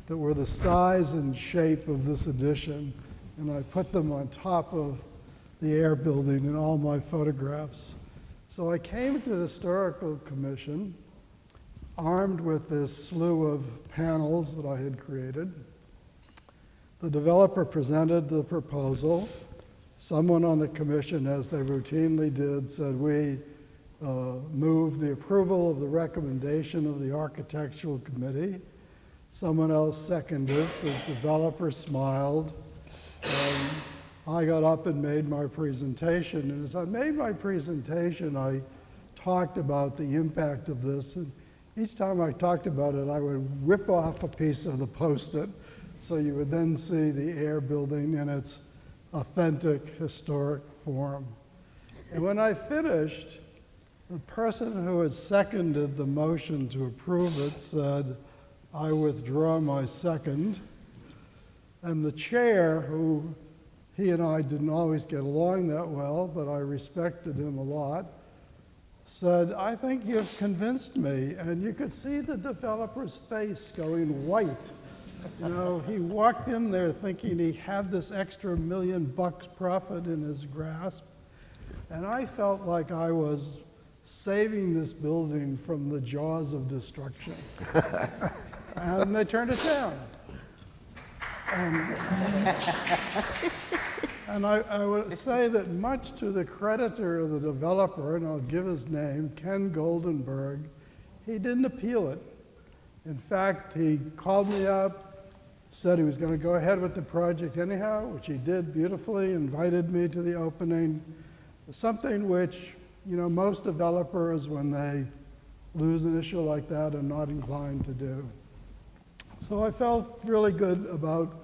that were the size and shape of this edition, and I put them on top of the Air building in all my photographs. So I came to the Historical Commission armed with this slew of panels that I had created. The developer presented the proposal. Someone on the commission, as they routinely did, said, we move the approval of the recommendation of the architectural committee. Someone else seconded it. The developer smiled. I got up and made my presentation. And as I made my presentation, I talked about the impact of this. And each time I talked about it, I would rip off a piece of the Post-it so you would then see the Air building in its authentic historic form. And when I finished, the person who had seconded the motion to approve it said, I withdraw my second. And the chair, who he and I didn't always get along that well, but I respected him a lot, said, I think you've convinced me. And you could see the developer's face going white. He walked in there thinking he had this extra $1 million profit in his grasp. And I felt like I was saving this building from the jaws of destruction. And they turned it down. And I would say that much to the creditor of the developer, and I'll give his name, Ken Goldenberg, he didn't appeal it. In fact, he called me up, said he was going to go ahead with the project anyhow, which he did beautifully, invited me to the opening, something which, most developers, when they lose an issue like that, are not inclined to do. So I felt really good about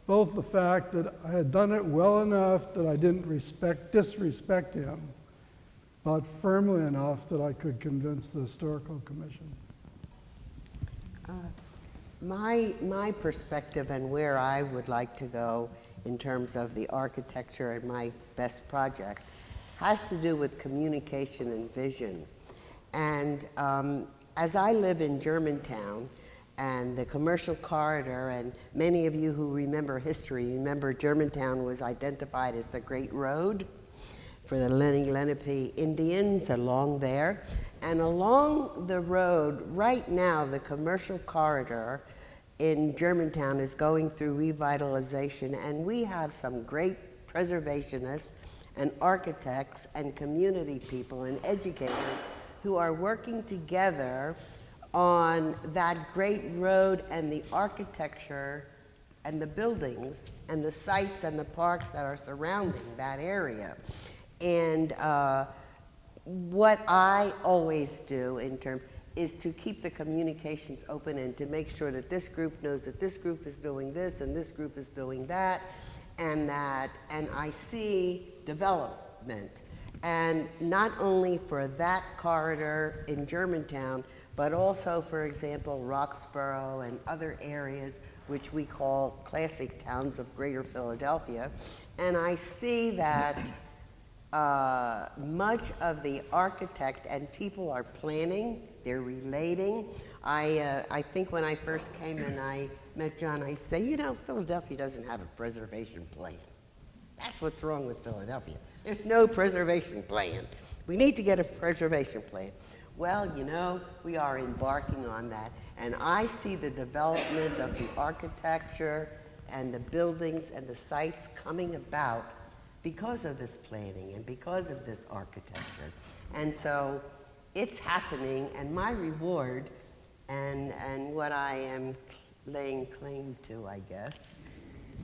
both the fact that I had done it well enough that I didn't disrespect him, but firmly enough that I could convince the Historical Commission. My perspective and where I would like to go in terms of the architecture and my best project has to do with communication and vision. And as I live in Germantown and the commercial corridor, and many of you who remember history, remember Germantown was identified as the Great Road for the Lenape Indians along there. And along the road, right now, the commercial corridor in Germantown is going through revitalization, and we have some great preservationists and architects and community people and educators who are working together on that great road and the architecture and the buildings and the sites and the parks that are surrounding that area. And what I always do is to keep the communications open and to make sure that this group knows that this group is doing this and this group is doing that, and I see development. And not only for that corridor in Germantown, but also, for example, Roxborough and other areas which we call classic towns of Greater Philadelphia. And I see that much of the architect and people are planning they're relating. I think when I first came and I met John, I said, you know, Philadelphia doesn't have a preservation plan. That's what's wrong with Philadelphia. There's no preservation plan. We need to get a preservation plan. Well, you know, we are embarking on that, and I see the development of the architecture and the buildings and the sites coming about because of this planning and because of this architecture. And so it's happening, and my reward and what I am laying claim to, I guess,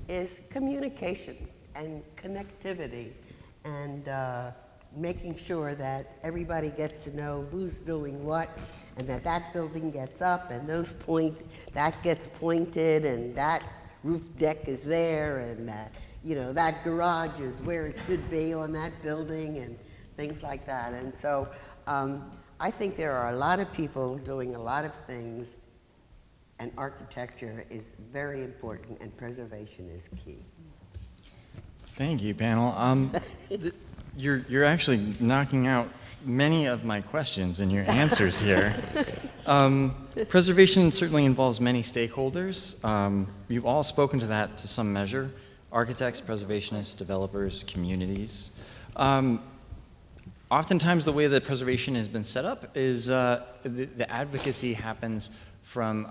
is communication and connectivity and making sure that everybody gets to know who's doing what, and that building gets up and that gets pointed, and that roof deck is there, and that, you know, that garage is where it should be on that building, and things like that. And so I think there are a lot of people doing a lot of things, and architecture is very important, and preservation is key. Thank you, panel. You're actually knocking out many of my questions in your answers here. Preservation certainly involves many stakeholders. You've all spoken to that to some measure: architects, preservationists, developers, communities. Oftentimes the way that preservation has been set up is the advocacy happens from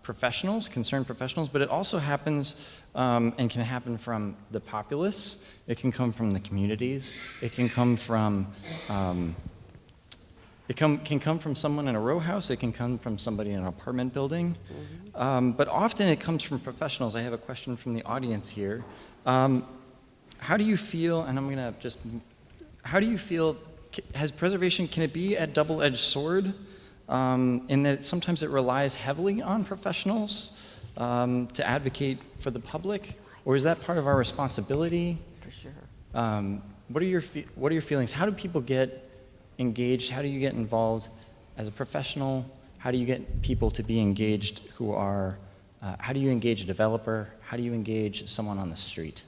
professionals, concerned professionals, but it also happens and can happen from the populace. It can come from the communities. It can come from can come from someone in a row house. It can come from somebody in an apartment building. But often it comes from professionals. I have a question from the audience here. How do you feel, and I'm going to just, how do you feel, has preservation, can it be a double-edged sword in that sometimes it relies heavily on professionals to advocate for the public, or is that part of our responsibility? For sure. What are your feelings? How do people get engaged? How do you get involved as a professional? How do you get people to be engaged who are, how do you engage a developer? How do you engage someone on the street?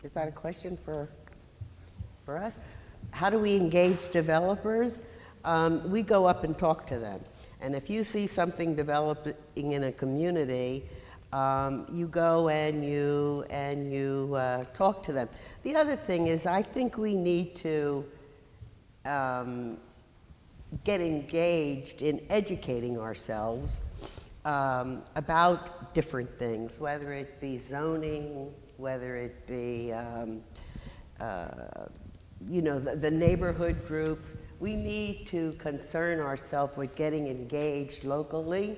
Is that a question for us? How do we engage developers? We go up and talk to them. And if you see something developing in a community, you go and you talk to them. The other thing is, I think we need to get engaged in educating ourselves about different things, whether it be zoning, whether it be you know, the neighborhood groups. We need to concern ourselves with getting engaged locally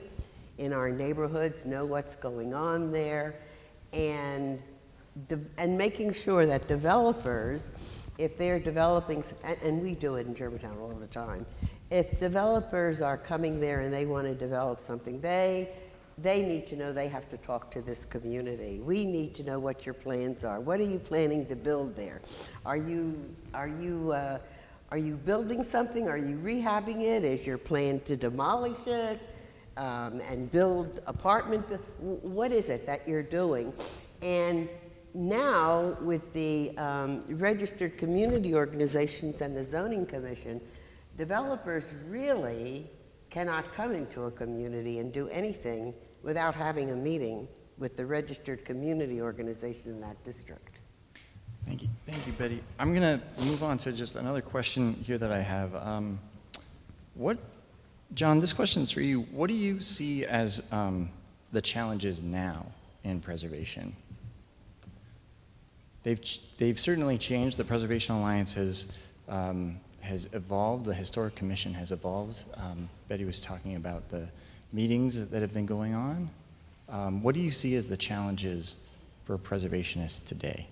in our neighborhoods, know what's going on there, and making sure that developers, if they're developing, and we do it in Germantown all the time, if developers are coming there and they want to develop something, they need to know they have to talk to this community. We need to know what your plans are. What are you planning to build there? Are you building something? Are you rehabbing it? Is your plan to demolish it and build apartment? What is it that you're doing? And now with the registered community organizations and the zoning commission, developers really cannot come into a community and do anything without having a meeting with the registered community organization in that district. Thank you, Betty. I'm going to move on to just another question here that I have. John, this question's for you. What do you see as the challenges now in preservation? They've certainly changed. The Preservation Alliance has evolved. The Historic Commission has evolved. Betty was talking about the meetings that have been going on. What do you see as the challenges for preservationists today?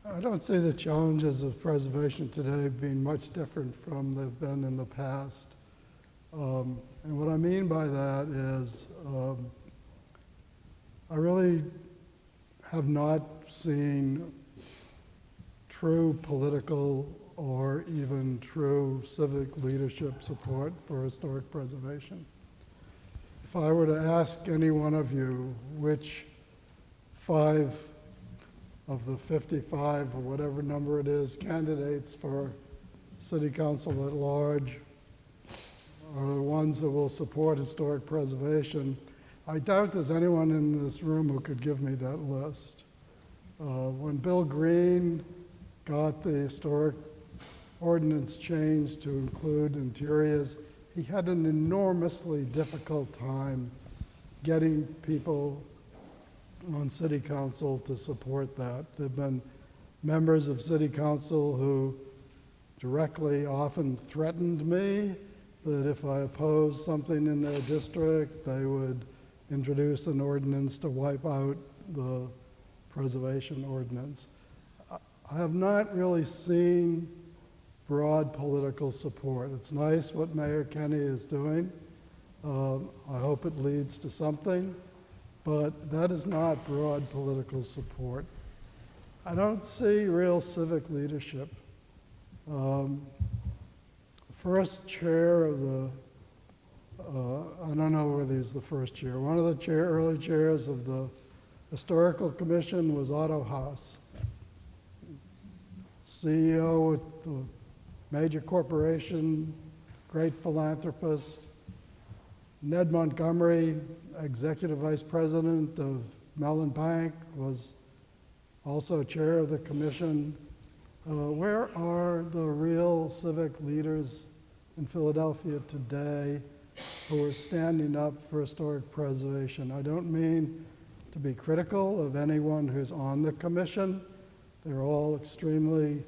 I don't see the challenges of preservation today being much different from they've been in the past. And what I mean by that is I really have not seen true political or even true civic leadership support for historic preservation. If I were to ask any one of you which 5 of the 55, or whatever number it is, candidates for city council at large are the ones that will support historic preservation. I doubt there's anyone in this room who could give me that list. When Bill Green got the historic ordinance changed to include interiors, he had an enormously difficult time getting people on city council to support that. There have been members of city council who directly often threatened me that if I opposed something in their district, they would introduce an ordinance to wipe out the preservation ordinance. I have not really seen broad political support. It's nice what Mayor Kenny is doing. I hope it leads to something, but that is not broad political support. I don't see real civic leadership. First chair of the, I don't know whether he's the first chair, one of the early chairs of the Historical Commission was Otto Haas, CEO at the major corporation, great philanthropist. Ned Montgomery, executive vice president of Mellon Bank, was also chair of the commission. Where are the real civic leaders in Philadelphia today who are standing up for historic preservation? I don't mean to be critical of anyone who's on the commission. They're all extremely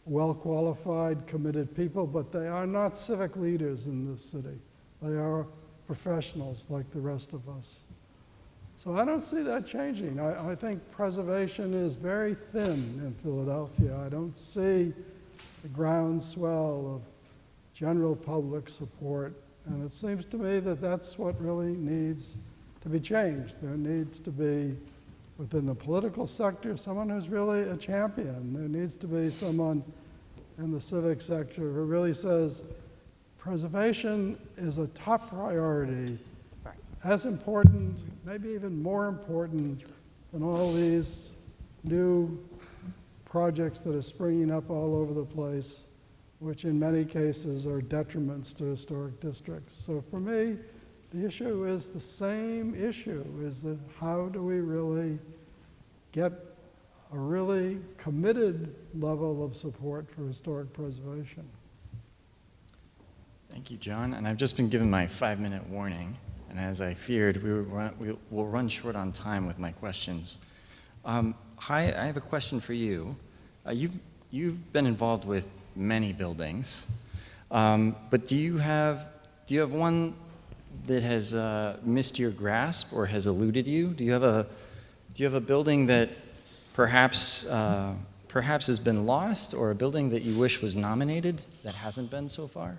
well-qualified, committed people, but they are not civic leaders in this city. They are professionals like the rest of us. So I don't see that changing. I think preservation is very thin in Philadelphia. I don't see the groundswell of general public support. And it seems to me that that's what really needs to be changed. There needs to be, within the political sector, someone who's really a champion. There needs to be someone in the civic sector who really says, preservation is a top priority, as important, maybe even more important than all these new projects that are springing up all over the place, which in many cases are detriments to historic districts. So for me, the issue is the same issue, is that how do we really get a really committed level of support for historic preservation? Thank you, John. And I've just been given my 5-minute warning. And as I feared, we'll run short on time with my questions. Hi, I have a question for you. You've been involved with many buildings, but do you have one that has missed your grasp or has eluded you? Do you have a building that perhaps has been lost, or a building that you wish was nominated that hasn't been so far?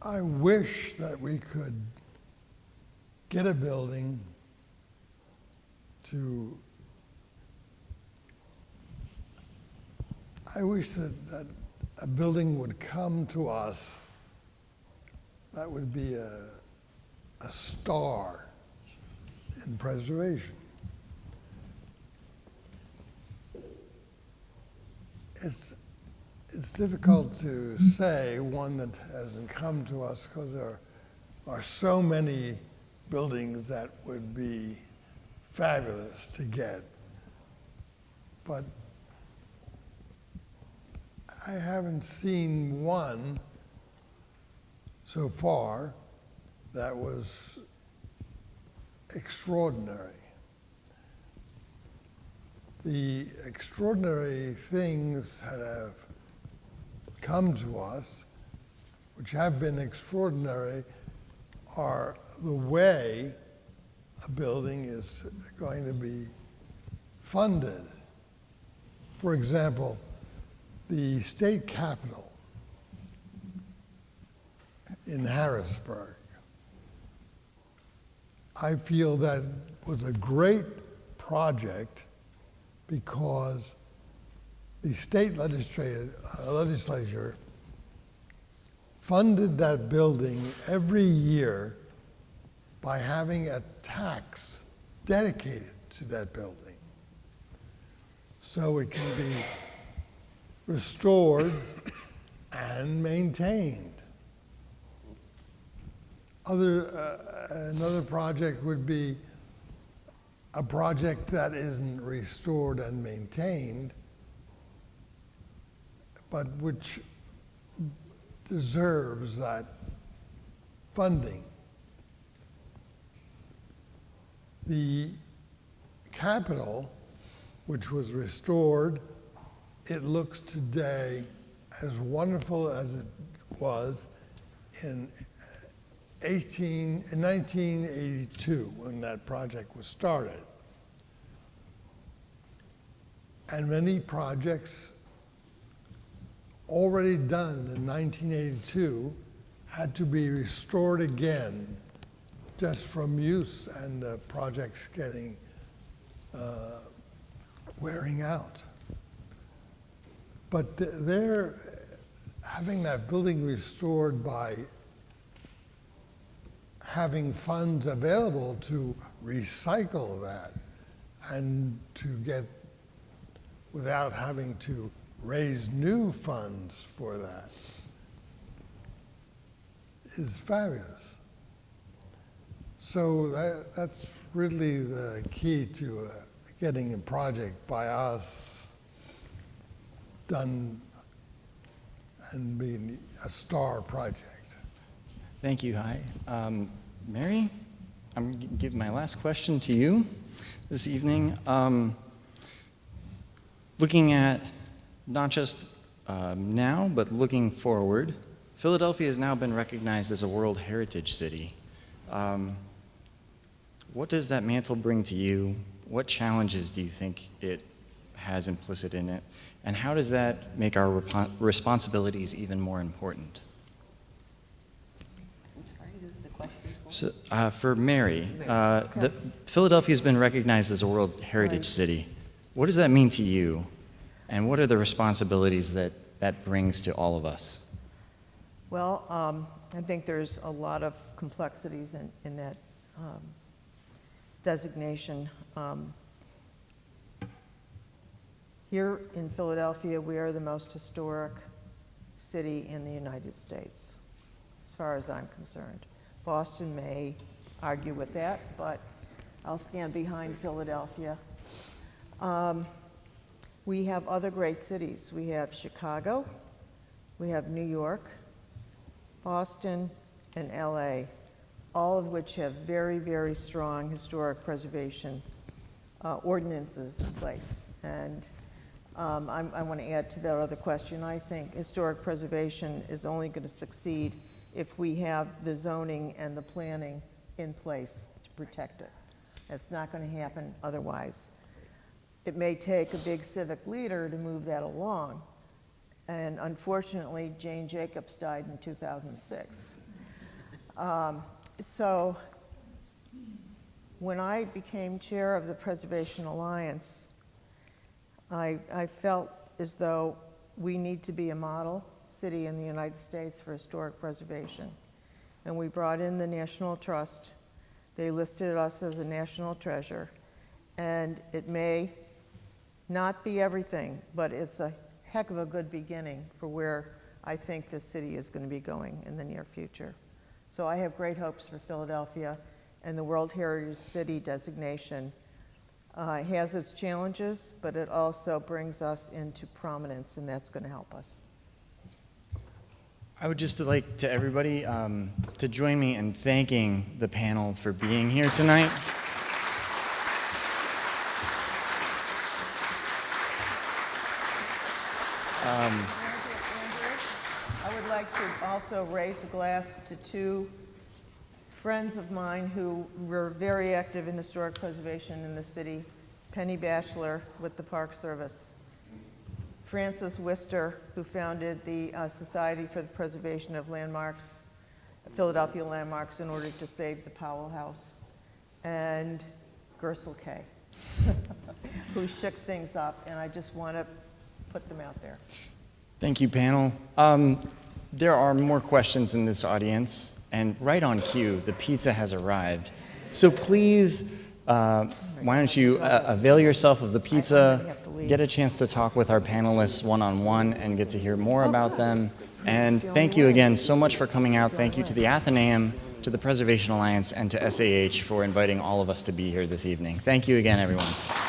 I wish that we could get a building to, I wish that a building would come to us that would be a star in preservation. It's difficult to say one that hasn't come to us because there are so many buildings that would be fabulous to get. But I haven't seen one so far that was extraordinary. The extraordinary things that have come to us, which have been extraordinary, are the way a building is going to be funded. For example, the state capitol in Harrisburg. I feel that was a great project because the state legislature funded that building every year by having a tax dedicated to that building, so it can be restored and maintained. Another project would be a project that isn't restored and maintained, but which deserves that funding. The Capitol, which was restored, it looks today as wonderful as it was in 1982 when that project was started. And many projects already done in 1982 had to be restored again just from use and the projects getting wearing out. But they're having that building restored by having funds available to recycle that and to get, without having to raise new funds for that, is fabulous. So that's really the key to getting a project by us done and being a star project. Thank you, Hi. Mary, I'm going to give my last question to you this evening. Looking at not just now, but looking forward, Philadelphia has now been recognized as a World Heritage City. What does that mantle bring to you? What challenges do you think it has implicit in it? And how does that make our responsibilities even more important? I'm sorry, who's the question for? So, for Mary, Philadelphia has been recognized as a World Heritage City. What does that mean to you? And what are the responsibilities that that brings to all of us? Well, I think there's a lot of complexities in that designation. Here in Philadelphia, we are the most historic city in the United States, as far as I'm concerned. Boston may argue with that, but I'll stand behind Philadelphia. We have other great cities. We have Chicago, we have New York, Boston, and LA, all of which have very, very strong historic preservation ordinances in place. And I want to add to that other question. I think historic preservation is only going to succeed if we have the zoning and the planning in place to protect it. That's not going to happen otherwise. It may take a big civic leader to move that along. And unfortunately, Jane Jacobs died in 2006. So when I became chair of the Preservation Alliance, I felt as though we need to be a model city in the United States for historic preservation. And we brought in the National Trust. They listed us as a national treasure. And it may not be everything, but it's a heck of a good beginning for where I think this city is going to be going in the near future. So I have great hopes for Philadelphia, and the World Heritage City designation has its challenges, but it also brings us into prominence, and that's going to help us. I would just like to everybody to join me in thanking the panel for being here tonight. I would like to also raise a glass to two friends of mine who were very active in historic preservation in the city. Penny Batchelor with the Park Service. Francis Wister, who founded the Society for the Preservation of Landmarks, Philadelphia Landmarks, in order to save the Powell House. And Gersel K, who shook things up, and I just want to put them out there. Thank you, panel. there are more questions in this audience, and right on cue, the pizza has arrived. So please, why don't you avail yourself of the pizza, get a chance to talk with our panelists one-on-one and get to hear more about them. And thank you again so much for coming out. Thank you to the Athenaeum, to the Preservation Alliance, and to SAH for inviting all of us to be here this evening. Thank you again, everyone.